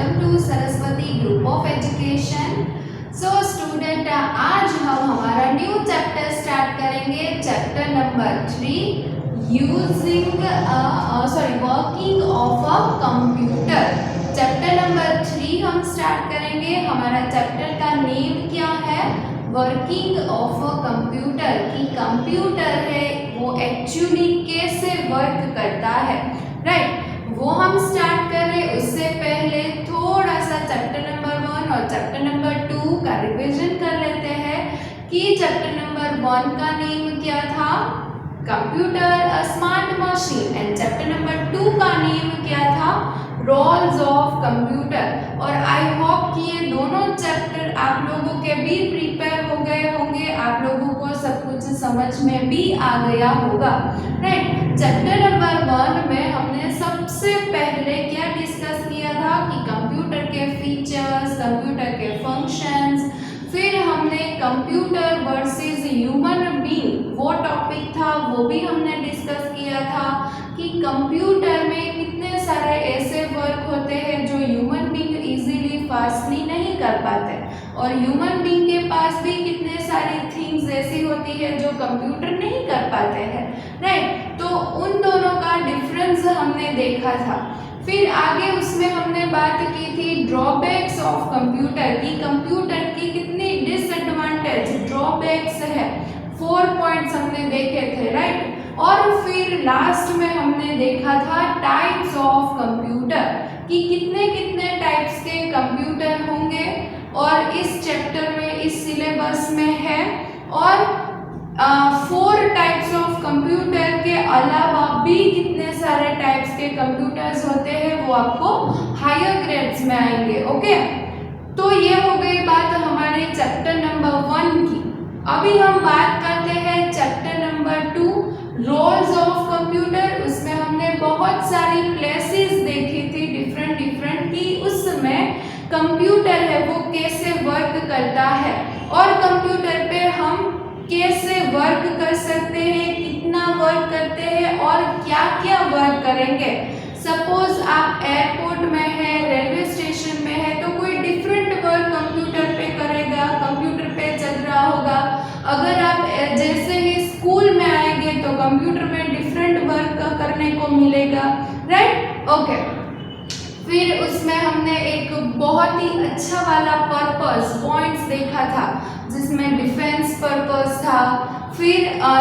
Welcome to Saraswati group of education. So student, आज हम हमारा न्यू चैप्टर स्टार्ट करेंगे, chapter number 3 using working of a computer. Chapter number 3 हम start करेंगे। हमारा चैप्टर का नेम क्या है? Working of a computer. कि कंप्यूटर है वो एक्चुअली कैसे वर्क करता है, राइट? वो हम स्टार्ट कर रहे। उससे पहले थोड़ा सा चैप्टर नंबर 1 और चैप्टर नंबर 2 का रिवीजन कर लेते हैं कि चैप्टर नंबर 1 का नेम क्या था? Computer a smart machine. And chapter number 2 का नेम क्या था? Roles of computer. और आई होप कि ये दोनों चैप्टर आप लोगों के भी प्रिपेयर हो गए होंगे, आप लोगों को सब कुछ समझ में भी आ गया होगा, राइट? चैप्टर नंबर 1 में हमने सबसे पहले क्या डिस्कस किया था कि कंप्यूटर के फीचर्स, कंप्यूटर के फंक्शंस, फिर हमने कंप्यूटर वर्सेस ह्यूमन बीइंग वो टॉपिक था, वो भी हमने डिस्कस किया था कि कंप्यूटर में कितने सारे ऐसे वर्क होते हैं जो ह्यूमन बीइंग इजीली फास्टली नहीं कर पाते, और ह्यूमन बीइंग के पास भी कितने सारी थिंग्स ऐसी होती है जो कंप्यूटर नहीं कर पाते हैं, राइट? तो उन दोनों का डिफरेंस हमने देखा था। फिर आगे उसमें हमने बात की थी ड्रॉबैक्स ऑफ कंप्यूटर की, कंप्यूटर की कितनी डिसएडवांटेज, ड्रॉबैक्स है। 4 पॉइंट्स हमने देखे थे, राइट? और फिर लास्ट में हमने देखा था टाइप्स ऑफ कंप्यूटर कि कितने कितने टाइप्स के कंप्यूटर होंगे, और इस चैप्टर में, इस सिलेबस में है। और 4 टाइप्स ऑफ कंप्यूटर के अलावा भी कितने सारे टाइप्स के कंप्यूटर्स होते हैं वो आपको हायर ग्रेड्स में आएंगे, ओके? तो ये हो गई बात हमारे चैप्टर नंबर 1 की। अभी हम बात करते हैं chapter number 2 roles of computer. उसमें हमने बहुत सारी प्लेसेस देखी थी डिफरेंट कि उसमें कंप्यूटर है वो कैसे वर्क करता है, और कंप्यूटर पे हम कैसे वर्क कर सकते हैं, कितना वर्क करते हैं और क्या क्या वर्क करेंगे। सपोज आप एयरपोर्ट में है, रेलवे स्टेशन में है, तो कोई डिफरेंट वर्क कंप्यूटर पे करेगा, कंप्यूटर पे चल रहा होगा। अगर आप जैसे ही स्कूल में आएंगे तो कंप्यूटर में डिफरेंट वर्क करने को मिलेगा, राइट? ओके। फिर उसमें हमने एक बहुत ही अच्छा वाला पर्पस पॉइंट्स देखा था, जिसमें डिफेंस पर्पस था, फिर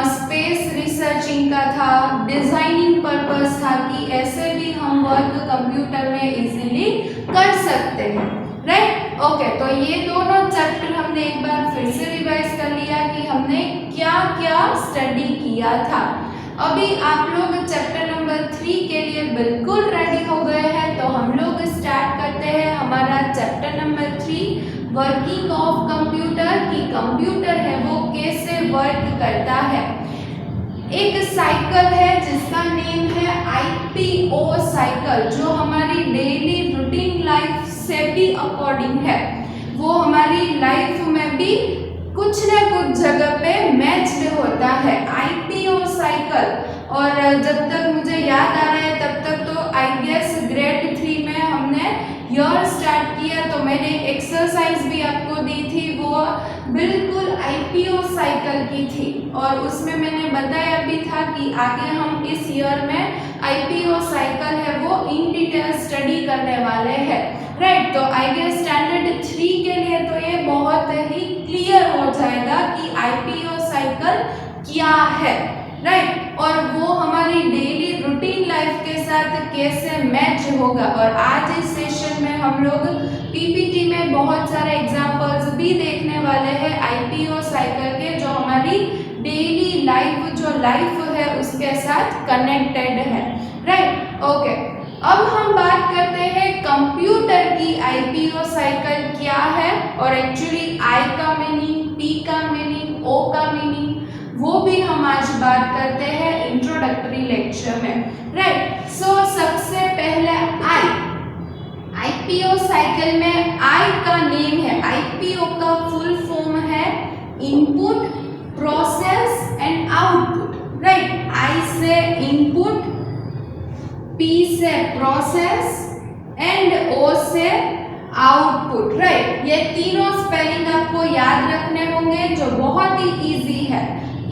स्पेस रिसर्चिंग का था, डिजाइनिंग पर्पस था कि ऐसे भी हम वर्क कंप्यूटर में इजीली कर सकते हैं, राइट? ओके, तो ये दोनों चैप्टर हमने एक बार फिर से रिवाइज कर लिया कि हमने क्या क्या स्टडी किया था। अभी आप लोग चैप्टर नंबर 3 के लिए बिल्कुल रेडी हो गए हैं, तो हम लोग स्टार्ट करते हैं हमारा chapter number 3 working of computer. कि कंप्यूटर है वो कैसे वर्क करता है। एक साइकिल है जिसका नेम है IPO साइकिल, जो हमारी डेली रूटीन लाइफ से भी अकॉर्डिंग है, वो हमारी लाइफ में भी कुछ न कुछ जगह पे मैच्ड होता है IPO साइकिल। और जब तक मुझे याद आ रहा है तब तक तो आई गेस ग्रेड 3 में हमने ईयर स्टार्ट किया, तो मैंने एक्सरसाइज भी आपको दी थी, वो बिल्कुल IPO साइकिल की थी, और उसमें मैंने बताया भी था कि आगे हम इस ईयर में IPO साइकिल है वो इन डिटेल स्टडी करने वाले हैं, राइट? तो आई गेस स्टैंडर्ड 3 के लिए तो ये बहुत ही क्लियर हो जाएगा कि IPO साइकिल क्या है, राइट? और वो हमारी डेली रूटीन लाइफ के साथ कैसे मैच होगा। और आज इस सेशन में हम लोग PPT में बहुत सारे एग्जांपल्स भी देखने वाले हैं IPO साइकिल के, जो हमारी डेली लाइफ, जो लाइफ है उसके साथ कनेक्टेड है, राइट? ओके, अब हम बात करते हैं कंप्यूटर की IPO साइकिल क्या है, और एक्चुअली I का मीनिंग, P का मीनिंग, O का मीनिंग, वो भी हम आज बात करते हैं इंट्रोडक्टरी लेक्चर में, राइट? सो सबसे पहले IPO साइकिल में I का नेम है, IPO का फुल फॉर्म है input, process and output, right? I से इनपुट, P से प्रोसेस एंड ओ से आउटपुट, राइट। ये तीनों स्पेलिंग आपको याद रखने होंगे जो बहुत ही इजी है।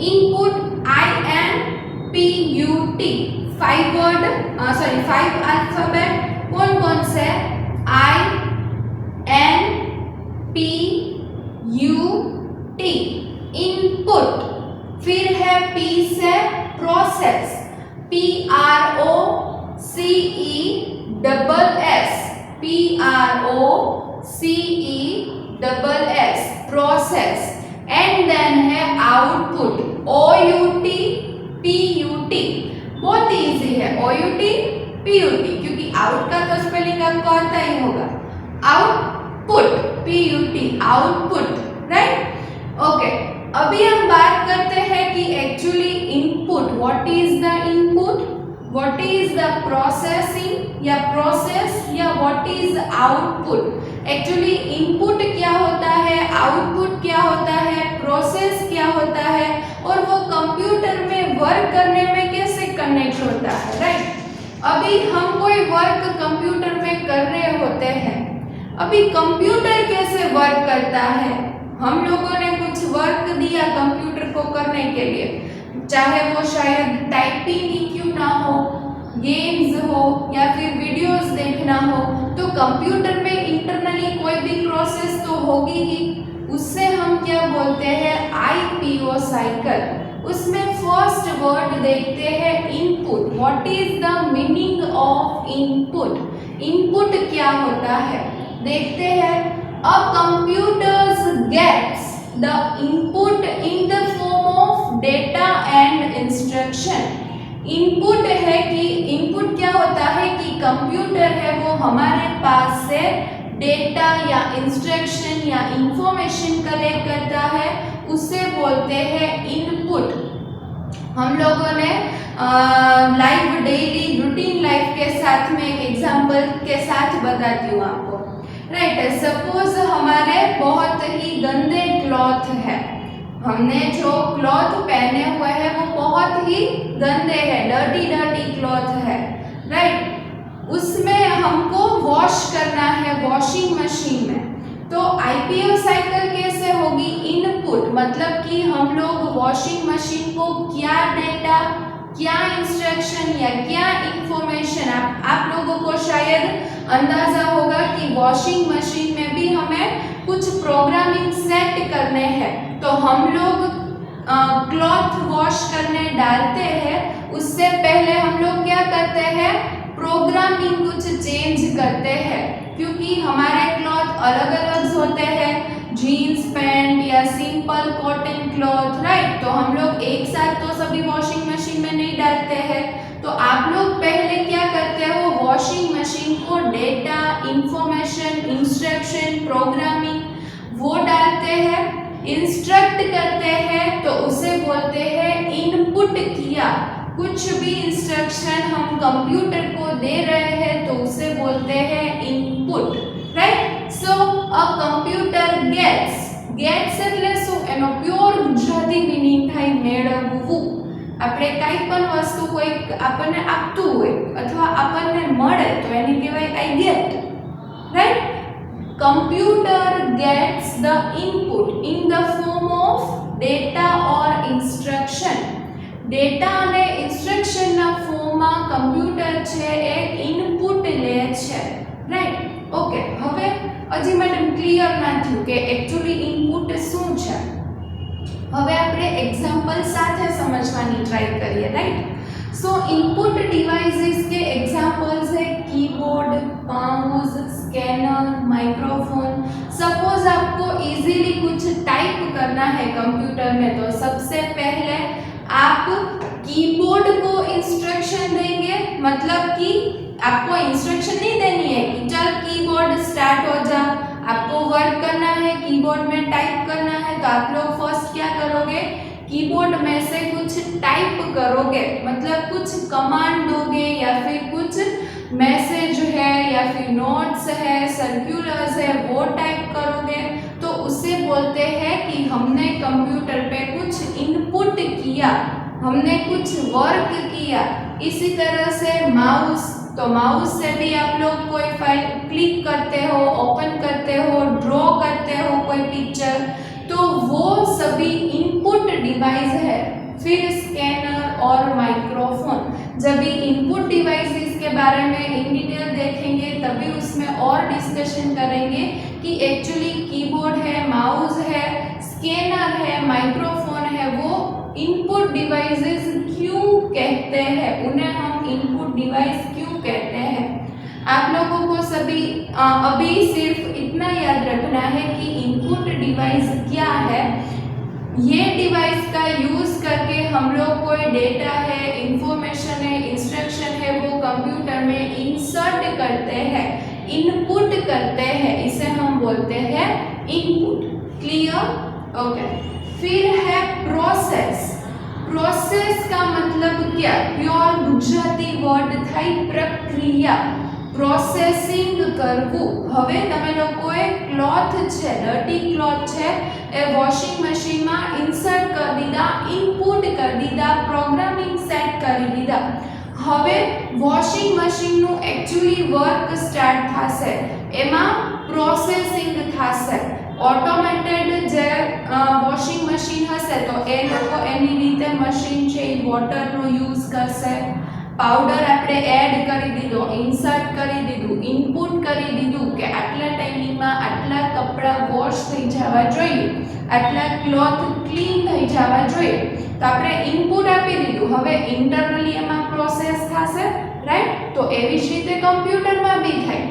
इनपुट INPUT, 5 वर्ड, 5 अल्फाबेट कौन कौन से? INPUT, input. फिर है P से process, PROCESS, process. And then है आउटपुट, OUT, बहुत इजी है, OUT क्योंकि आउट का तो स्पेलिंग आपको आता ही होगा। Output, PUT, output, right. Okay, अभी हम बात करते हैं कि actually input, what is the input, what is the processing या प्रोसेस, या what is output. Actually input क्या होता है, आउटपुट क्या होता है, प्रोसेस क्या होता है, और वो कंप्यूटर में वर्क करने में कैसे कनेक्ट होता है, राइट। अभी हम कोई वर्क कंप्यूटर में कर रहे होते हैं, अभी कंप्यूटर कैसे वर्क करता है, हम लोगों ने कुछ वर्क दिया कंप्यूटर को करने के लिए, चाहे वो शायद टाइपिंग ही क्यों ना हो, गेम्स हो या फिर वीडियोस देखना हो, तो कंप्यूटर में इंटरनली कोई भी प्रोसेस तो होगी ही। उससे हम क्या बोलते हैं, IPO साइकिल। उसमें फर्स्ट वर्ड देखते हैं input. What is the meaning of input, input क्या होता है देखते हैं। A computers gets the input in the form of data and instruction. Input है कि इनपुट क्या होता है कि कंप्यूटर है वो हमारे पास से डेटा या इंस्ट्रक्शन या इंफॉर्मेशन कलेक्ट करता है, उसे बोलते हैं इनपुट। हम लोगों ने लाइव डेली रूटीन लाइफ के साथ में एक एग्जांपल के साथ बताती हूँ आपको, राइट। सपोज हमारे बहुत ही गंदे क्लॉथ है, हमने जो क्लॉथ पहने हुए हैं वो बहुत ही गंदे हैं, डर्टी क्लॉथ है, राइट। उसमें हमको वॉश करना है वॉशिंग मशीन में, तो IPO साइकिल कैसे होगी, इनपुट मतलब कि हम लोग वॉशिंग मशीन को क्या डेटा, क्या इंस्ट्रक्शन या क्या इंफॉर्मेशन, आप लोगों को शायद अंदाजा होगा कि वॉशिंग मशीन में भी हमें कुछ प्रोग्रामिंग सेट करने हैं, तो हम लोग क्लॉथ वॉश करने डालते हैं, उससे पहले हम लोग क्या करते हैं, प्रोग्रामिंग कुछ चेंज करते हैं, क्योंकि हमारे क्लॉथ अलग अलग होते हैं, जीन्स पैंट या सिंपल कॉटन क्लॉथ, राइट। तो हम लोग एक साथ तो सभी वॉशिंग मशीन में नहीं डालते हैं, तो आप लोग पहले क्या करते हो, वॉशिंग मशीन को डेटा, इंफॉर्मेशन, इंस्ट्रक्शन, प्रोग्रामिंग वो डालते हैं, इंस्ट्रक्ट करते हैं, तो उसे बोलते हैं इनपुट किया। कुछ भी इंस्ट्रक्शन हम कंप्यूटर को दे रहे हैं तो उसे बोलते हैं input, right. So a computer gets એટલે શું, એનો પ્યોર ગુજરાતી મીનિંગ થાય મેળવવું। આપણે કાંઈ પણ વસ્તુ કોઈ આપણને આપતું હોય અથવા આપણને મળે તો એને કહેવાય I get, right. Computer gets the input in the form of data or instruction। Data અને ઇન્સ્ટ્રક્શનના ફોર્મમાં કમ્પ્યુટર છે એ ઇનપુટ લે છે, રાઈટ। ઓકે, હવે હજી મને ક્લિયર ના થયું કે एक्चुअली ઇનપુટ શું છે। હવે આપણે એક્ઝામ્પલ સાથે સમજવાની ટ્રાય કરીએ, રાઈટ। सो इनपुट डिवाइसेस के एग्जांपल्स है keyboard, mouse, scanner, microphone. Suppose आपको इजीली कुछ टाइप करना है कंप्यूटर में, तो सबसे पहले आप कीबोर्ड को इंस्ट्रक्शन देंगे, मतलब कि आपको इंस्ट्रक्शन नहीं देनी है कि चल कीबोर्ड स्टार्ट हो जा, आपको वर्क करना है, कीबोर्ड में टाइप करना है, तो आप लोग फर्स्ट क्या करोगे, कीबोर्ड में से कुछ टाइप करोगे, मतलब कुछ कमांड दोगे या फिर कुछ मैसेज है या फिर नोट्स है, सर्कुलर्स है, वो टाइप करोगे, तो उसे बोलते हैं कि हमने कंप्यूटर पे कुछ इनपुट किया, हमने कुछ वर्क किया। इसी तरह से माउस तो माउस से भी आप लोग कोई फाइल क्लिक करते हो, ओपन करते हो, ड्रॉ करते हो कोई पिक्चर, तो वो सभी इनपुट डिवाइस है। फिर स्कैनर और माइक्रोफोन, जब भी इनपुट डिवाइसेस के बारे में इन डिटेल देखेंगे तभी उसमें और डिस्कशन करेंगे कि एक्चुअली कीबोर्ड है, माउस है, स्कैनर है, माइक्रोफोन है, वो इनपुट डिवाइसेस क्यों कहते हैं, उन्हें हम इनपुट डिवाइस क्यों कहते हैं। आप लोगों को सभी अभी सिर्फ इतना याद रखना है कि इनपुट डिवाइस क्या है। ये डिवाइस का यूज करके हम लोग कोई डेटा है, इंफॉर्मेशन है, इंस्ट्रक्शन है, वो कंप्यूटर में इंसर्ट करते हैं, इनपुट करते हैं, इसे हम बोलते हैं इनपुट। क्लियर? ओके। फिर है प्रोसेस। प्रोसेस का मतलब क्या? प्योर गुजराती वर्ड थाई प्रक्रिया, પ્રોસેસિંગ કરવું। હવે તમે લોકોએ ક્લોથ છે, ડર્ટી ક્લોથ છે એ વોશિંગ મશીનમાં ઇન્સર્ટ કરી દીધા, ઇનપુટ કરી દીધા, પ્રોગ્રામિંગ સેટ કરી દીધા। હવે વોશિંગ મશીનનું एक्चुअली વર્ક સ્ટાર્ટ થશે, એમાં પ્રોસેસિંગ થશે। ઓટોમેટેડ જે વોશિંગ મશીન હશે તો એ લોકો એની રીતે મશીન છે એ વોટરનો યુઝ કરશે। પાવડર આપણે એડ કરી દીધો, ઇન્સર્ટ કરી દીધું, ઇનપુટ કરી દીધું કે આટલા ટાઈમિંગમાં આટલા કપડાં વોશ થઈ જવા જોઈએ, આટલા ક્લોથ ક્લીન થઈ જવા જોઈએ, તો આપણે ઇનપુટ આપી દીધું। હવે ઇન્ટરનલી એમાં પ્રોસેસ થશે, રાઈટ? તો એવી જ રીતે કમ્પ્યુટરમાં બી થાય।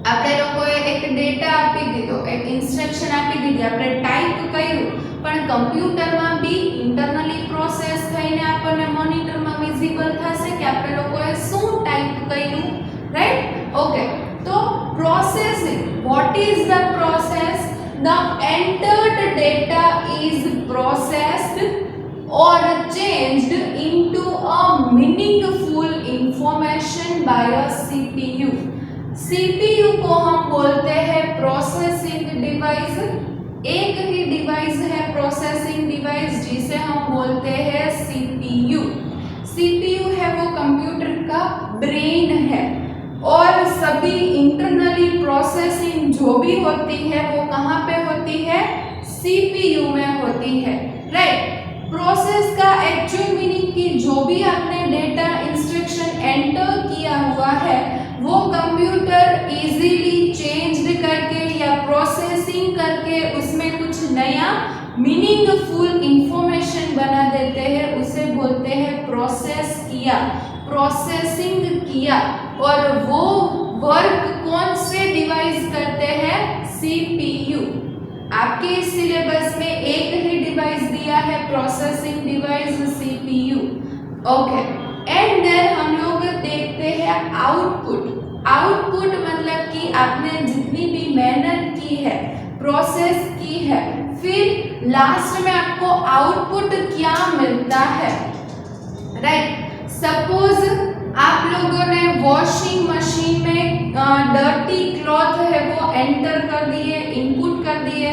આપણે લોકોએ એક ડેટા આપી દીધો, એક ઇન્સ્ટ્રક્શન આપી દીધી, આપણે ટાઈપ કર્યું, પણ કમ્પ્યુટરમાં બી ઇન્ટરનલી પ્રોસેસ થઈને આપણને મોનિટરમાં વિઝિબલ થશે કે આપણે લોકોએ શું ટાઈપ કર્યું, રાઈટ? ઓકે, તો processing, what is the process? The entered data is processed or changed into a meaningful information by a CPU। CPU को हम बोलते हैं प्रोसेसिंग डिवाइस। एक ही डिवाइस है प्रोसेसिंग डिवाइस जिसे हम बोलते हैं CPU। CPU है वो कंप्यूटर का ब्रेन है, और सभी इंटरनली प्रोसेसिंग जो भी होती है वो कहाँ पे होती है? CPU में होती है, राइट? प्रोसेस का एक्चुअल मीनिंग कि जो भी आपने डेटा इंस्ट्रक्शन एंटर किया हुआ है वो कंप्यूटर इजीली चेंज करके या प्रोसेसिंग करके उसमें कुछ नया मीनिंगफुल इंफॉर्मेशन बना देते हैं, उसे बोलते हैं प्रोसेस किया, प्रोसेसिंग किया। और वो वर्क कौन से डिवाइस करते हैं? CPU। आपके सिलेबस में एक ही डिवाइस दिया है processing device CPU। Okay, and then हम लोग देखते हैं आउटपुट। आउटपुट मतलब कि आपने जितनी भी मेहनत की है, प्रोसेस की है, फिर लास्ट में आपको आउटपुट क्या मिलता है, राइट? सपोज आप लोगों ने वॉशिंग मशीन में डर्टी क्लॉथ है वो एंटर कर दिए, इनपुट कर दिए,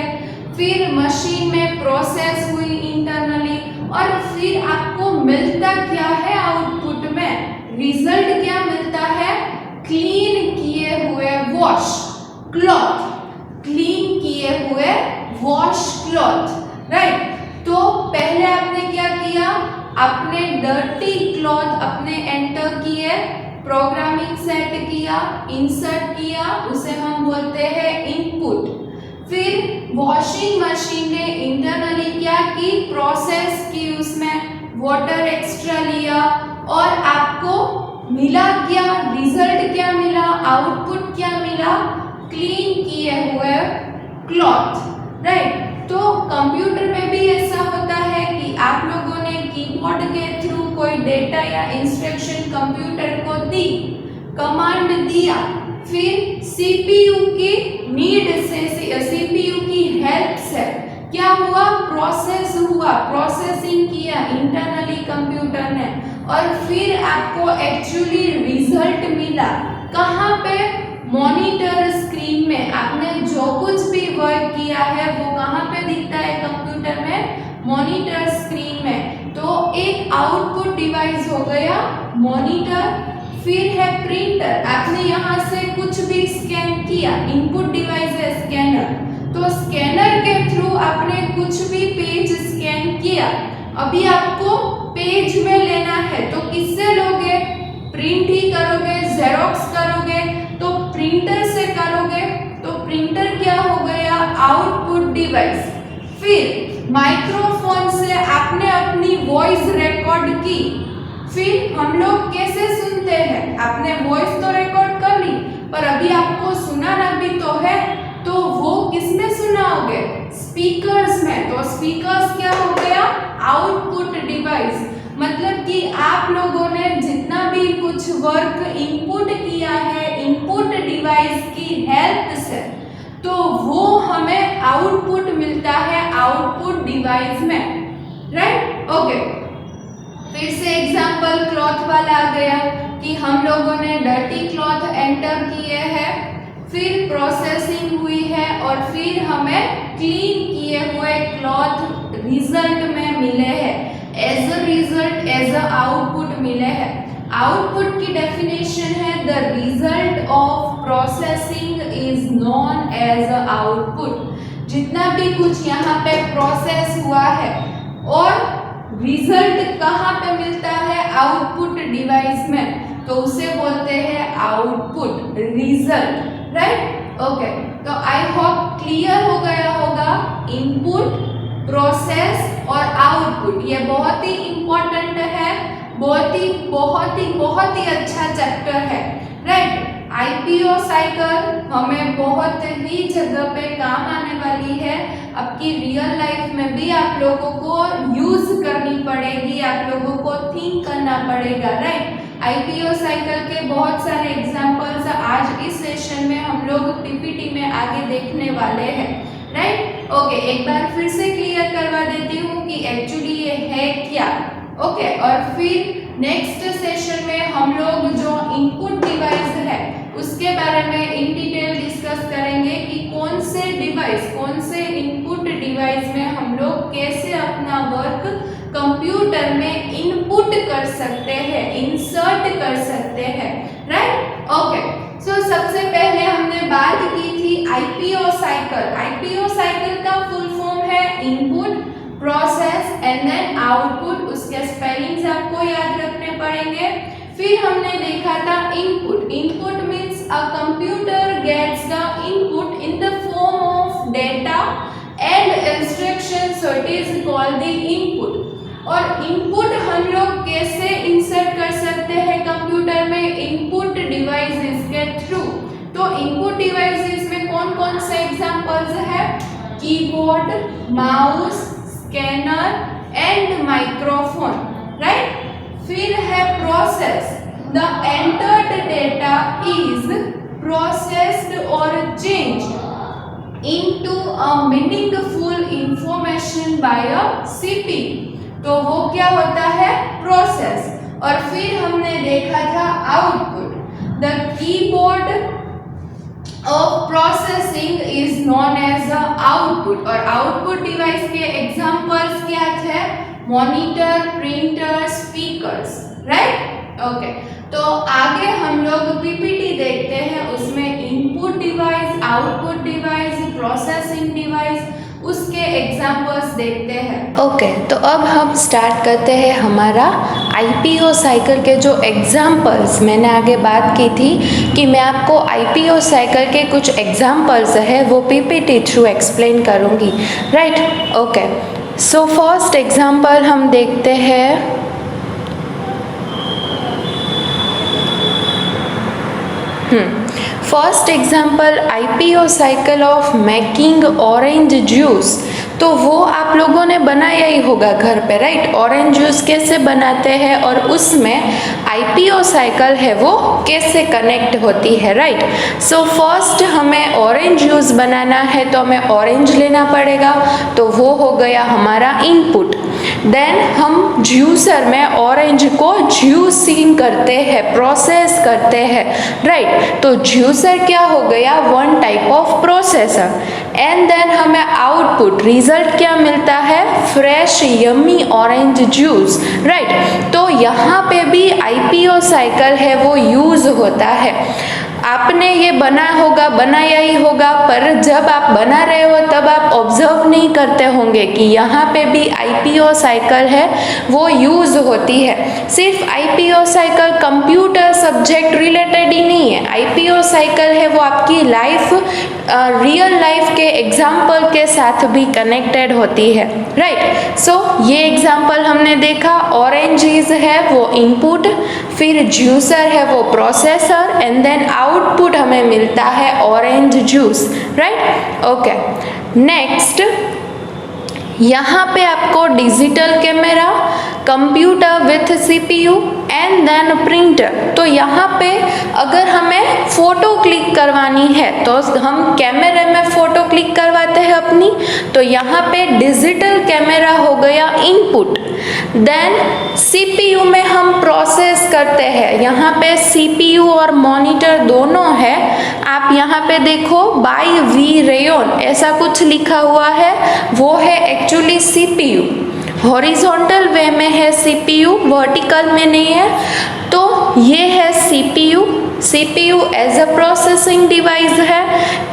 फिर मशीन में प्रोसेस हुई इंटरनली, और फिर आपको मिलता क्या है आउटपुट में? रिजल्ट क्या मिलता है? क्लीन किए हुए वॉश क्लॉथ, क्लीन किए हुए वॉश क्लॉथ, राइट? तो पहले आपने क्या किया? आपने डर्टी क्लॉथ अपने एंटर किए, प्रोग्रामिंग सेट किया, इंसर्ट किया, उसे हम बोलते हैं इनपुट। फिर वॉशिंग मशीन ने इंटरनली क्या की? प्रोसेस की, उसमें वाटर एक्स्ट्रा लिया, और आपको मिला क्या? रिजल्ट क्या मिला? आउटपुट क्या मिला? क्लीन किए हुए क्लॉथ, राइट? तो कंप्यूटर में भी ऐसा होता है कि आप लोगों ने कीबोर्ड के थ्रू कोई डेटा या इंस्ट्रक्शन कंप्यूटर को दी, कमांड दिया, फिर CPU की नीड से, CPU की हेल्प से क्या हुआ? प्रोसेस हुआ, प्रोसेसिंग किया इंटरनली कंप्यूटर ने, और फिर आपको एक्चुअली रिजल्ट मिला। कहाँ पे? मॉनिटर स्क्रीन में। आपने जो कुछ भी वर्क किया है वो कहाँ पे दिखता है कंप्यूटर में? मॉनिटर स्क्रीन में। तो एक आउटपुट डिवाइस हो गया मॉनिटर। फिर है प्रिंटर, आपने यहाँ से कुछ भी स्कैन किया, इनपुट डिवाइस है स्कैनर, तो स्कैनर के थ्रू आपने कुछ भी पेज स्कैन किया, अभी आपको पेज में लेना है तो किससे लोगे? प्रिंट ही करोगे, जेरोक्स करोगे तो प्रिंटर से करोगे, तो प्रिंटर क्या हो गया? Output device. फिर माइक्रोफोन से आपने अपनी वॉइस रिकॉर्ड की, फिर हम लोग कैसे सुनते हैं? आपने वॉइस तो रिकॉर्ड कर ली पर अभी आपको सुनाना भी तो है, तो वो किस में सुनाओगे? स्पीकर्स में। तो स्पीकर्स क्या हो गया? Output device. मतलब कि आप लोगों ने जितना भी कुछ वर्क इनपुट किया है इनपुट डिवाइस की हेल्प से, तो वो हमें आउटपुट मिलता है आउटपुट डिवाइस में, राइट? ओके, फिर से एग्जांपल क्लॉथ वाला आ गया कि हम लोगों ने डर्टी क्लॉथ एंटर किए हैं, फिर प्रोसेसिंग हुई है और फिर हमें क्लीन किए हुए क्लॉथ रिजल्ट में मिले हैं, as a result, as a output मिले हैं। आउटपुट की डेफिनेशन है the result of processing is known as a output. जितना भी कुछ यहाँ पे प्रोसेस हुआ है और रिजल्ट कहाँ पे मिलता है? आउटपुट डिवाइस में, तो उसे बोलते हैं आउटपुट, रिजल्ट, राइट? ओके, तो आई होप क्लियर हो गया होगा। इनपुट, प्रोसेस और आउटपुट ये बहुत ही इम्पोर्टेंट है, बहुत ही अच्छा चैप्टर है, राइट? आईपीओ साइकिल हमें बहुत ही जगह पे काम आने वाली है, आपकी रियल लाइफ में भी आप लोगों को यूज करनी पड़ेगी, आप लोगों को थिंक करना पड़ेगा, राइट? आईपीओ साइकिल के बहुत सारे एग्जांपल्स आज इस सेशन में हम लोग पीपीटी में आगे देखने वाले हैं, राइट? ओके, एक बार फिर से क्लियर करवा देती हूँ कि एक्चुअली ये है क्या, ओके? और फिर नेक्स्ट सेशन में हम लोग जो इनपुट डिवाइस है उसके बारे में इन डिटेल डिस्कस करेंगे कि कौन से डिवाइस, कौन से इनपुट डिवाइस में हम लोग कैसे अपना वर्क कंप्यूटर में इनपुट कर सकते हैं, इंसर्ट कर सकते हैं, राइट? ओके, सो सबसे पहले हमने बात की थी आईपीओ साइकिल। आईपीओ साइकिल का फुल फॉर्म है input, process and then output. उसके स्पेलिंग्स आपको याद रखने पड़ेंगे। फिर हमने देखा था input. Input means a computer gets the input in the form of data and instruction, so it is called the input. और इनपुट हम लोग कैसे इंसर्ट कर सकते हैं कंप्यूटर में? इनपुट डिवाइसेस के थ्रू। तो इनपुट डिवाइसेस में कौन कौन से एग्जांपल्स है? Keyboard, mouse, scanner and microphone, right? फिर है process. The entered data is processed और changed into a meaningful information by a CPU, तो वो क्या होता है? प्रोसेस। और फिर हमने देखा था output. The keyboard of processing is known as a output. और आउटपुट डिवाइस के एग्जांपल्स क्या थे? Monitor, printer, speakers, right? Okay, तो आगे हम लोग पीपीटी देखते हैं, उसमें input device, output device, processing device, उसके एग्जांपल्स देखते हैं। ओके, तो अब हम स्टार्ट करते हैं हमारा आईपीओ साइकिल के जो एग्जांपल्स। मैंने आगे बात की थी कि मैं आपको आईपीओ साइकिल के कुछ एग्जांपल्स है वो पीपीटी थ्रू एक्सप्लेन करूँगी, right? Okay, so first example हम देखते हैं। First example IPO cycle of making orange juice. तो वो आप लोगों ने बनाया ही होगा घर पे, राइट? ऑरेंज जूस कैसे बनाते हैं और उसमें आईपीओ साइकिल है वो कैसे कनेक्ट होती है, राइट? सो फर्स्ट हमें ऑरेंज जूस बनाना है तो हमें ऑरेंज लेना पड़ेगा, तो वो हो गया हमारा इनपुट। देन हम ज्यूसर में ऑरेंज को ज्यूसिंग करते हैं, प्रोसेस करते हैं, राइट। तो ज्यूसर क्या हो गया, one type of processor. And then हमें आउटपुट रिजल्ट क्या मिलता है, fresh yummy orange juice, right. तो यहाँ पे भी आईपीओ साइकिल है वो यूज होता है। आपने ये बनाया ही होगा, पर जब आप बना रहे हो तब आप ऑब्जर्व नहीं करते होंगे कि यहाँ पे भी आईपीओ साइकिल है वो यूज होती है। सिर्फ IPO cycle computer subject related ही नहीं है, आईपीओ साइकिल है वो आपकी लाइफ, रियल लाइफ के एग्जाम्पल के साथ भी कनेक्टेड होती है, राइट। सो ये एग्जाम्पल हमने देखा, ऑरेंजेस है वो इनपुट, फिर ज्यूसर है वो प्रोसेसर, एंड देन आउटपुट हमें मिलता है orange juice, right. Okay, next यहाँ पे आपको digital camera, computer with CPU and then printer. तो यहाँ पे अगर हमें फोटो क्लिक करवानी है तो हम कैमरे में फोटो क्लिक करवाते हैं अपनी, तो यहाँ पे डिजिटल कैमरा हो गया इनपुट। देन सीपीयू में हम प्रोसेस करते हैं, यहाँ पे सीपीयू और मॉनिटर दोनों है। आप यहाँ पे देखो बाय वी रेयन ऐसा कुछ लिखा हुआ है, वो है एक्चुअली सीपीयू। हॉरिजॉन्टल वे में है सीपीयू, वर्टिकल में नहीं है। तो ये है CPU, CPU as a processing device है।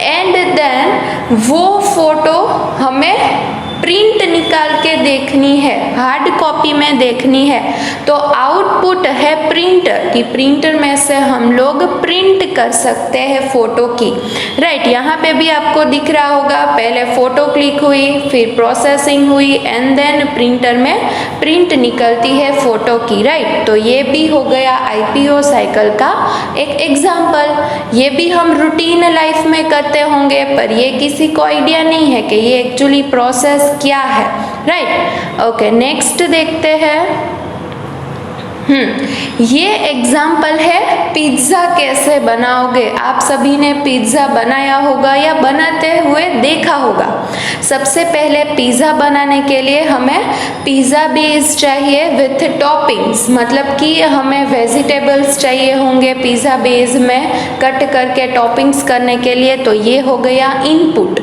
एंड देन वो फोटो हमें प्रिंट निकाल के देखनी है, हार्ड कॉपी में देखनी है, तो आउटपुट है प्रिंटर, कि प्रिंटर में से हम लोग प्रिंट कर सकते हैं फोटो की, राइट। यहाँ पे भी आपको दिख रहा होगा, पहले फोटो क्लिक हुई, फिर प्रोसेसिंग हुई, एंड देन प्रिंटर में प्रिंट निकलती है फोटो की, राइट। तो ये भी हो गया आईपीओ साइकिल का एक एग्जाम्पल। ये भी हम रूटीन लाइफ में करते होंगे, पर ये किसी को आइडिया नहीं है कि ये एक्चुअली प्रोसेस क्या है, राइट। ओके, नेक्स्ट देखते हैं। ये एग्जाम्पल है पिज्ज़ा कैसे बनाओगे। आप सभी ने पिज्ज़ा बनाया होगा या बनाते हुए देखा होगा। सबसे पहले पिज़्ज़ा बनाने के लिए हमें पिज़्ज़ा बेस चाहिए विथ टॉपिंग्स, मतलब कि हमें वेजिटेबल्स चाहिए होंगे पिज़्ज़ा बेस में कट करके टॉपिंग्स करने के लिए, तो ये हो गया इनपुट।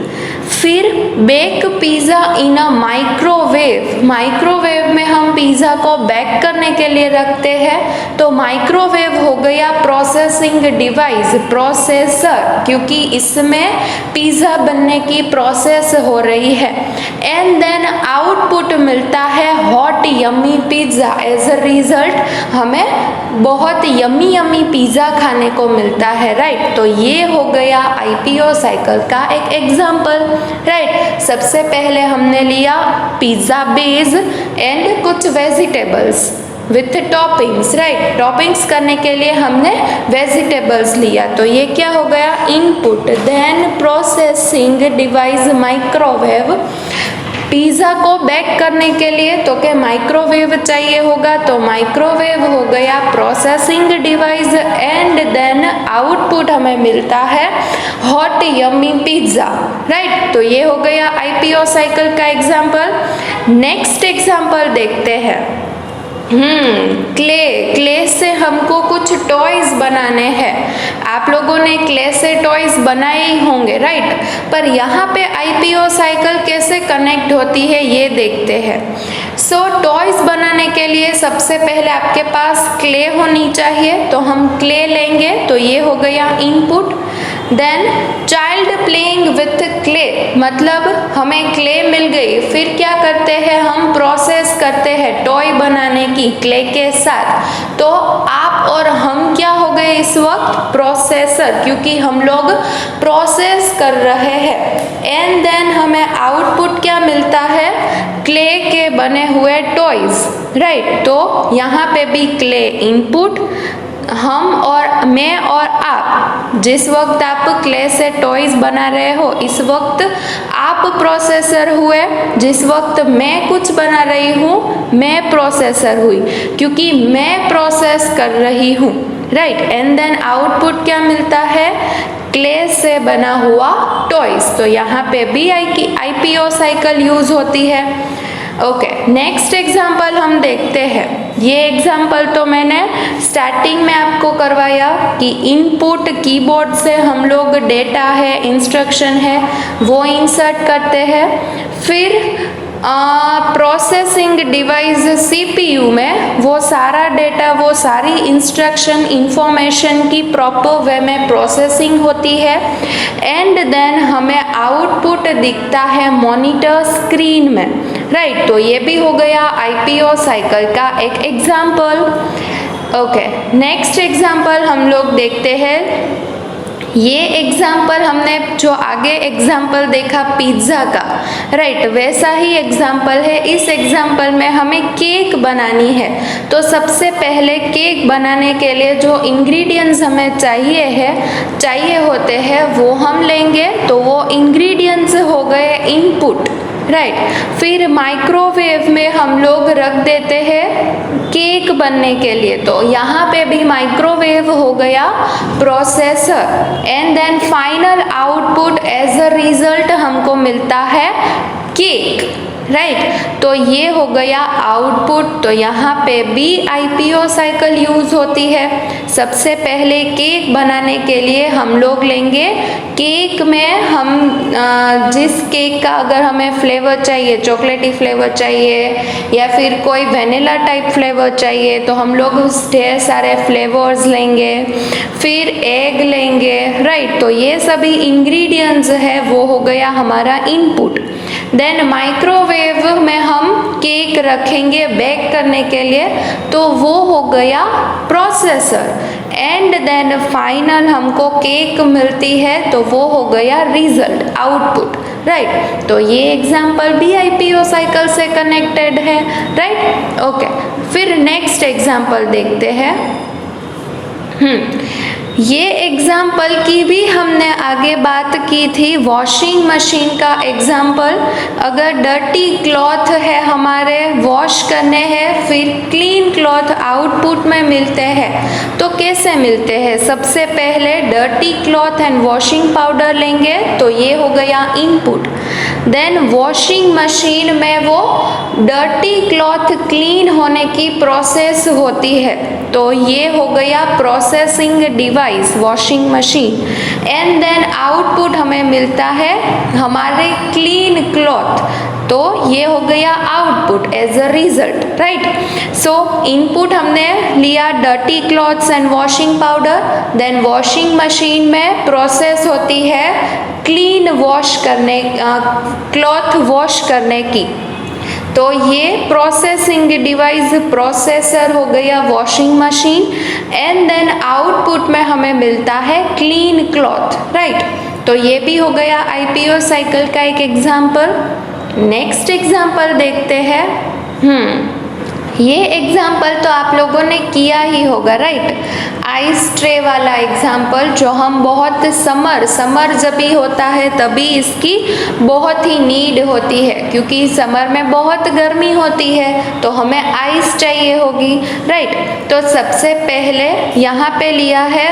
फिर bake pizza in a microwave, microwave में हम पिज़्ज़ा को बेक करने के लिए रखते हैं, तो माइक्रोवेव हो गया प्रोसेसिंग डिवाइस, प्रोसेसर, क्योंकि इसमें पिज़्ज़ा बनने की प्रोसेस हो रही है। एंड देन आउटपुट मिलता है hot yummy pizza, as a result हमें बहुत यम्मी यम्मी पिज़्ज़ा खाने को मिलता है, राइट। तो ये हो गया आईपीओ साइकिल का एक एग्जाम्पल, राइट। सबसे पहले हमने लिया पिज़्ज़ा बेस एंड कुछ vegetables with toppings, right. Toppings करने के लिए हमने वेजिटेबल्स लिया, तो ये क्या हो गया input. Then processing device microwave, pizza को बेक करने के लिए तो क्या माइक्रोवेव चाहिए होगा, तो माइक्रोवेव हो गया processing device. And then output हमें मिलता है हॉट यम्मी पिज़्ज़ा, राइट। तो ये हो गया आईपीओ साइकिल का एग्जाम्पल। नेक्स्ट एग्जाम्पल देखते हैं। क्ले से हमको कुछ टॉयज बनाने हैं। आप लोगों ने क्ले से टॉयज बनाए ही होंगे, राइट। पर यहाँ पे आईपीओ साइकिल कैसे कनेक्ट होती है ये देखते हैं। सो टॉयज बनाने के लिए सबसे पहले आपके पास क्ले होनी चाहिए, तो हम क्ले लेंगे, तो ये हो गया input. Then child playing with clay, मतलब हमें क्ले मिल गई, फिर क्या करते हैं हम प्रोसेस करते हैं टॉय बनाने की क्ले के साथ। तो आप और हम क्या हो गए इस वक्त प्रोसेसर, क्योंकि हम लोग प्रोसेस कर रहे हैं। एंड देन हमें आउटपुट क्या मिलता है, क्ले के बने हुए टॉयज, राइट। तो यहाँ पे भी क्ले इनपुट, हम और मैं और आप, जिस वक्त आप क्ले से टॉयज बना रहे हो इस वक्त आप प्रोसेसर हुए, जिस वक्त मैं कुछ बना रही हूँ मैं प्रोसेसर हुई, क्योंकि मैं प्रोसेस कर रही हूँ, राइट। एंड देन आउटपुट क्या मिलता है, क्ले से बना हुआ टॉयज। तो यहाँ पे भी आईपीओ साइकिल यूज होती है। ओके, नेक्स्ट एग्जाम्पल हम देखते हैं। ये एग्जाम्पल तो मैंने स्टार्टिंग में आपको करवाया कि इनपुट कीबोर्ड से हम लोग डेटा है, इंस्ट्रक्शन है, वो इंसर्ट करते हैं। फिर प्रोसेसिंग डिवाइस सीपीयू में वो सारा डेटा, वो सारी इंस्ट्रक्शन इंफॉर्मेशन की प्रॉपर वे में प्रोसेसिंग होती है एंड देन हमें आउटपुट दिखता है मॉनिटर स्क्रीन में, राइट। तो ये भी हो गया आईपीओ साइकिल का एक एग्जाम्पल। ओके, नेक्स्ट एग्जाम्पल हम लोग देखते हैं। ये एग्जाम्पल हमने जो आगे एग्जाम्पल देखा पिज्ज़ा का, राइट, वैसा ही एग्जाम्पल है। इस एग्जाम्पल में हमें केक बनानी है। तो सबसे पहले केक बनाने के लिए जो इंग्रेडिएंट्स हमें चाहिए होते हैं वो हम लेंगे। तो वो इंग्रेडिएंट्स हो गए इनपुट, राइट। फिर माइक्रोवेव में हम लोग रख देते हैं केक बनने के लिए। तो यहाँ पे भी माइक्रोवेव हो गया processor and then final output as a result हमको मिलता है केक, राइट। तो ये हो गया आउटपुट। तो यहाँ पे भी आईपीओ साइकिल यूज होती है। सबसे पहले केक बनाने के लिए हम लोग लेंगे, केक में हम जिस केक का अगर हमें फ्लेवर चाहिए, चॉकलेटी फ्लेवर चाहिए या फिर कोई वेनिला टाइप फ्लेवर चाहिए, तो हम लोग ढेर सारे फ्लेवर्स लेंगे। फिर एग लेंगे, राइट। तो ये सभी इंग्रेडिएंट्स है, वो हो गया हमारा इनपुट। देन माइक्रोवेव में हम केक रखेंगे बेक करने के लिए, तो वो हो गया प्रोसेसर एंड देन फाइनल हमको केक मिलती है, तो वो हो गया रिजल्ट, आउटपुट, राइट। तो ये एग्जाम्पल भी आईपीओ साइकिल से कनेक्टेड है, राइट। ओके, फिर नेक्स्ट एग्जाम्पल देखते हैं। ये एग्जाम्पल की भी हमने आगे बात की थी, वॉशिंग मशीन का एग्जाम्पल। अगर डर्टी क्लॉथ है हमारे, वॉश करने हैं, फिर क्लीन क्लॉथ आउटपुट में मिलते हैं, तो कैसे मिलते हैं? सबसे पहले dirty cloth and washing powder लेंगे, तो ये हो गया इनपुट। देन वॉशिंग मशीन में वो डर्टी क्लॉथ क्लीन होने की प्रोसेस होती है, तो ये हो गया processing device washing machine and then output हमें मिलता है हमारे क्लीन क्लॉथ, तो ये हो गया output as a result, right. So input हमने लिया dirty clothes and washing powder, then washing machine में प्रोसेस होती है क्लीन वॉश करने, क्लॉथ वॉश करने की, तो ये प्रोसेसिंग डिवाइस प्रोसेसर हो गया washing machine and then output में हमें मिलता है क्लीन क्लॉथ, राइट। तो ये भी हो गया आईपीओ साइकिल का एक एग्जाम्पल। नेक्स्ट एग्जाम्पल देखते हैं। ये एग्जाम्पल तो आप लोगों ने किया ही होगा, राइट। आइस ट्रे वाला एग्जाम्पल, जो हम बहुत समर जब भी होता है तभी इसकी बहुत ही नीड होती है, क्योंकि समर में बहुत गर्मी होती है तो हमें आइस चाहिए होगी, राइट। तो सबसे पहले यहाँ पे लिया है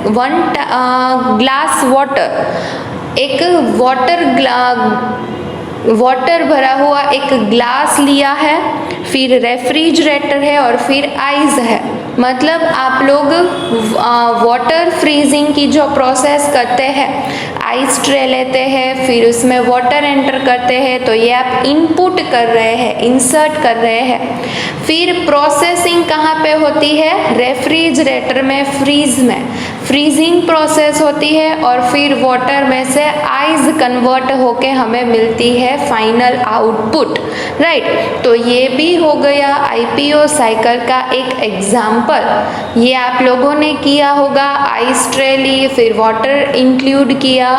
1 ग्लास वाटर, एक वाटर भरा हुआ एक ग्लास लिया है, फिर रेफ्रिजरेटर है और फिर आइस है। मतलब आप लोग वाटर फ्रीजिंग की जो प्रोसेस करते हैं, आइस ट्रे लेते हैं, फिर उसमें वाटर एंटर करते हैं, तो ये आप इनपुट कर रहे हैं, इंसर्ट कर रहे हैं। फिर प्रोसेसिंग कहाँ पे होती है? रेफ्रिजरेटर में, फ्रीज में फ्रीजिंग प्रोसेस होती है और फिर वाटर में से आइस कन्वर्ट होके हमें मिलती है फाइनल आउटपुट, राइट। तो ये भी हो गया आईपीओ साइकिल का एक एग्जाम्पल। ये आप लोगों ने किया होगा, आइस ट्रे ली, फिर वाटर इंक्लूड किया,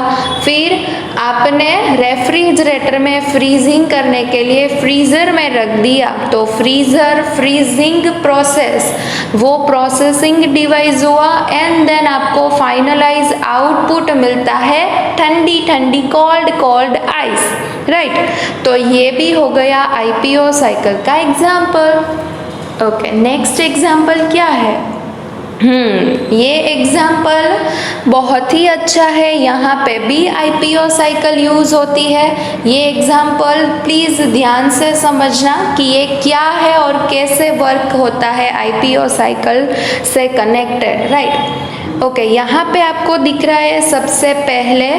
फिर आपने रेफ्रिजरेटर में फ्रीजिंग करने के लिए फ्रीज़र में रख दिया, तो फ्रीज़र फ्रीजिंग प्रोसेस, वो प्रोसेसिंग डिवाइस हुआ एंड देन आपको फाइनलाइज आउटपुट मिलता है ठंडी ठंडी कोल्ड आइस, राइट। तो ये भी हो गया आईपीओ साइकिल का एग्जाम्पल। ओके, नेक्स्ट एग्जाम्पल क्या है? ये एग्जाम्पल बहुत ही अच्छा है। यहाँ पे भी आईपीओ साइकिल यूज़ होती है। ये एग्जाम्पल प्लीज़ ध्यान से समझना कि ये क्या है और कैसे वर्क होता है आईपीओ साइकिल से कनेक्टेड, राइट। ओके, यहाँ पे आपको दिख रहा है सबसे पहले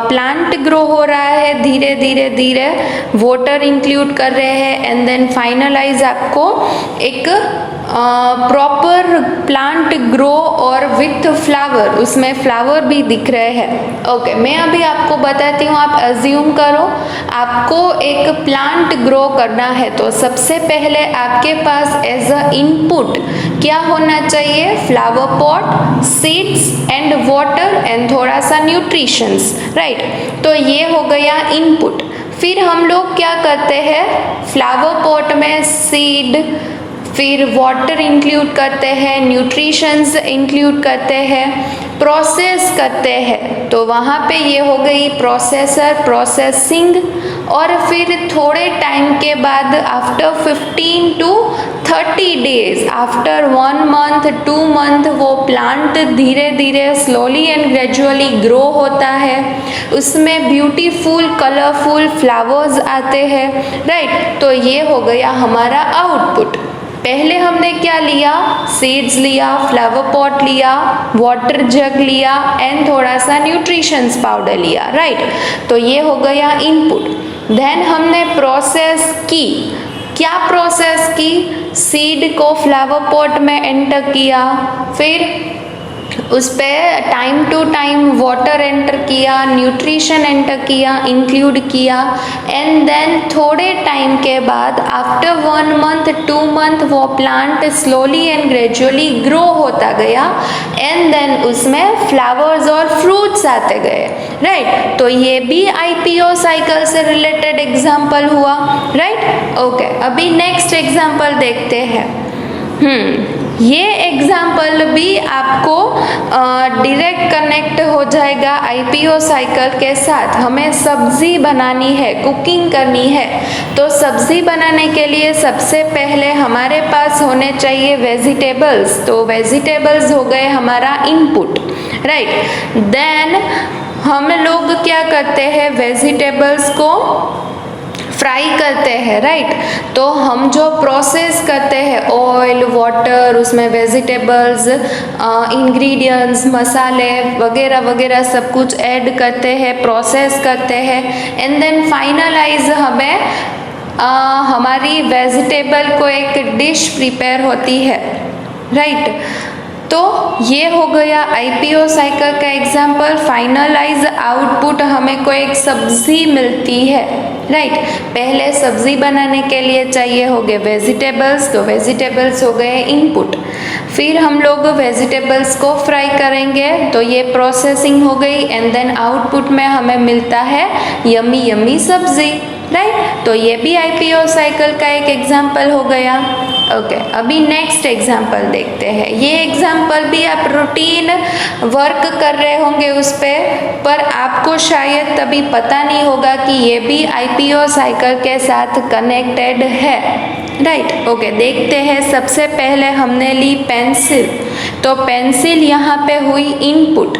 प्लांट ग्रो हो रहा है, धीरे धीरे धीरे वाटर इंक्लूड कर रहे हैं एंड देन फाइनलाइज आपको एक प्रॉपर प्लांट ग्रो और विथ फ्लावर, उसमें फ्लावर भी दिख रहे हैं। ओके, मैं अभी आपको बताती हूँ, आप अज्यूम करो आपको एक प्लांट ग्रो करना है तो सबसे पहले आपके पास एज अ इनपुट क्या होना चाहिए? Flower pot, seeds and water and थोड़ा सा न्यूट्रिशंस, राइट। तो ये हो गया इनपुट। फिर हम लोग क्या करते हैं? फ्लावर पॉट में सीड, फिर वाटर इंक्लूड करते हैं, न्यूट्रिशंस इंक्लूड करते हैं, प्रोसेस करते हैं। तो वहाँ पे ये हो गई प्रोसेसर, प्रोसेसिंग। और फिर थोड़े टाइम के बाद after 15 to 30 days, after 1 month 2 month वो प्लांट धीरे धीरे स्लोली एंड ग्रेजुअली ग्रो होता है। उसमें ब्यूटीफुल कलरफुल फ्लावर्स आते हैं, राइट। तो ये हो गया हमारा आउटपुट। पहले हमने क्या लिया? सीड्स लिया, फ्लावर पॉट लिया, वाटर जग लिया एंड थोड़ा सा न्यूट्रिशंस पाउडर लिया, राइट। तो ये हो गया इनपुट। देन हमने प्रोसेस की। क्या प्रोसेस की? सीड को फ्लावर पॉट में एंटर किया, फिर उस पर time to time water enter किया, न्यूट्रिशन एंटर किया, इंक्लूड किया एंड देन थोड़े टाइम के बाद आफ्टर 1 month 2 month वो plant slowly and gradually grow होता गया एंड देन उसमें फ्लावर्स और फ्रूट्स आते गए, राइट। तो ये भी आईपीओ साइकिल से रिलेटेड एग्जाम्पल हुआ, राइट। ओके, अभी नेक्स्ट एग्जाम्पल देखते हैं। ये एग्जाम्पल भी आपको डायरेक्ट कनेक्ट हो जाएगा आईपीओ साइकिल के साथ। हमें सब्जी बनानी है, कुकिंग करनी है, तो सब्जी बनाने के लिए सबसे पहले हमारे पास होने चाहिए वेजिटेबल्स। तो वेजिटेबल्स हो गए हमारा इनपुट, राइट। देन हम लोग क्या करते हैं? वेजिटेबल्स को फ्राई करते हैं, राइट। तो हम जो प्रोसेस करते हैं, ऑयल, वाटर, उसमें वेजिटेबल्स, इंग्रेडिएंट्स, मसाले वगैरह वगैरह सब कुछ ऐड करते हैं, प्रोसेस करते हैं एंड देन फाइनलाइज हमें हमारी वेजिटेबल को एक डिश प्रिपेयर होती है, राइट। तो ये हो गया आईपीओ साइकिल का एग्जाम्पल। फाइनलाइज आउटपुट हमें कोई एक सब्जी मिलती है, राइट। पहले सब्जी बनाने के लिए चाहिए हो गए वेजिटेबल्स, तो वेजिटेबल्स हो गए इनपुट। फिर हम लोग वेजिटेबल्स को फ्राई करेंगे, तो ये प्रोसेसिंग हो गई एंड देन आउटपुट में हमें मिलता है यम्मी यम्मी सब्जी, राइट। तो ये भी आईपीओ साइकिल का एक एग्जाम्पल हो गया। ओके, अभी नेक्स्ट एग्जाम्पल देखते हैं। ये एग्जाम्पल भी आप रूटीन वर्क कर रहे होंगे उस पर आपको शायद तभी पता नहीं होगा कि ये भी आईपीओ साइकिल के साथ कनेक्टेड है, राइट। ओके, देखते हैं। सबसे पहले हमने ली पेंसिल, तो पेंसिल यहाँ पे हुई इनपुट,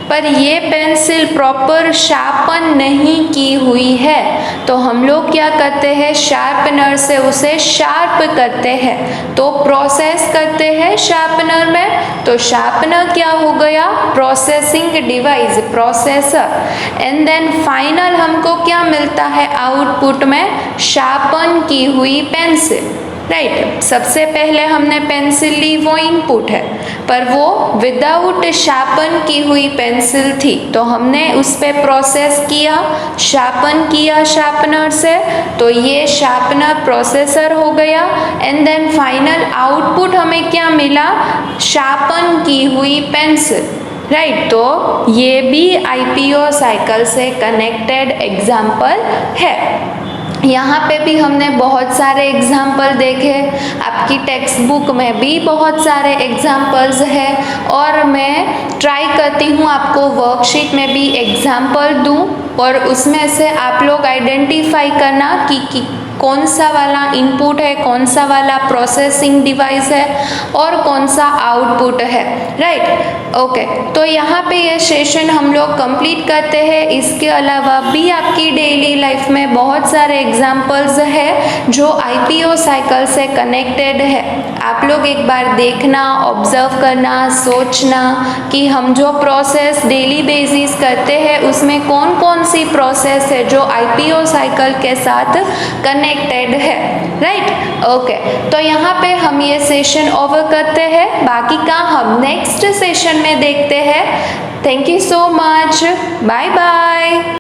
पर ये पेंसिल प्रॉपर शार्पन नहीं की हुई है, तो हम लोग क्या करते हैं? शार्पनर से उसे शार्प करते हैं, तो प्रोसेस करते हैं शार्पनर में। तो शार्पनर क्या हो गया? Processing device, processor. And then final हमको क्या मिलता है आउटपुट में? शार्पन की हुई पेंसिल, राइट। सबसे पहले हमने पेंसिल ली, वो इनपुट है, पर वो विदाउट शार्पन की हुई पेंसिल थी, तो हमने उस पर प्रोसेस किया, शार्पन किया शार्पनर से, तो ये शार्पनर प्रोसेसर हो गया एंड देन फाइनल आउटपुट हमें क्या मिला? शार्पन की हुई पेंसिल, राइट। तो ये भी आईपीओ साइकिल से कनेक्टेड एग्जाम्पल है। यहाँ पे भी हमने बहुत सारे एग्जाम्पल देखे, आपकी टेक्स्ट बुक में भी बहुत सारे एग्जाम्पल्स हैं और मैं ट्राई करती हूँ आपको वर्कशीट में भी एग्जाम्पल दूँ और उसमें से आप लोग आइडेंटिफाई करना कि कौन सा वाला इनपुट है, कौन सा वाला प्रोसेसिंग डिवाइस है और कौन सा आउटपुट है, राइट। ओके, तो यहाँ पे ये सेशन हम लोग कंप्लीट करते हैं। इसके अलावा भी आपकी डेली लाइफ में बहुत सारे एग्जाम्पल्स है जो आईपीओ साइकिल से कनेक्टेड है। आप लोग एक बार देखना, ऑब्जर्व करना, सोचना कि हम जो प्रोसेस डेली बेसिस करते हैं उसमें कौन कौन सी प्रोसेस है जो आईपीओ साइकिल के साथ कनेक्टेड है, राइट। ओके, तो यहाँ पे हम ये सेशन ओवर करते हैं, बाकी का हम नेक्स्ट सेशन में देखते हैं। Thank you so much, bye bye.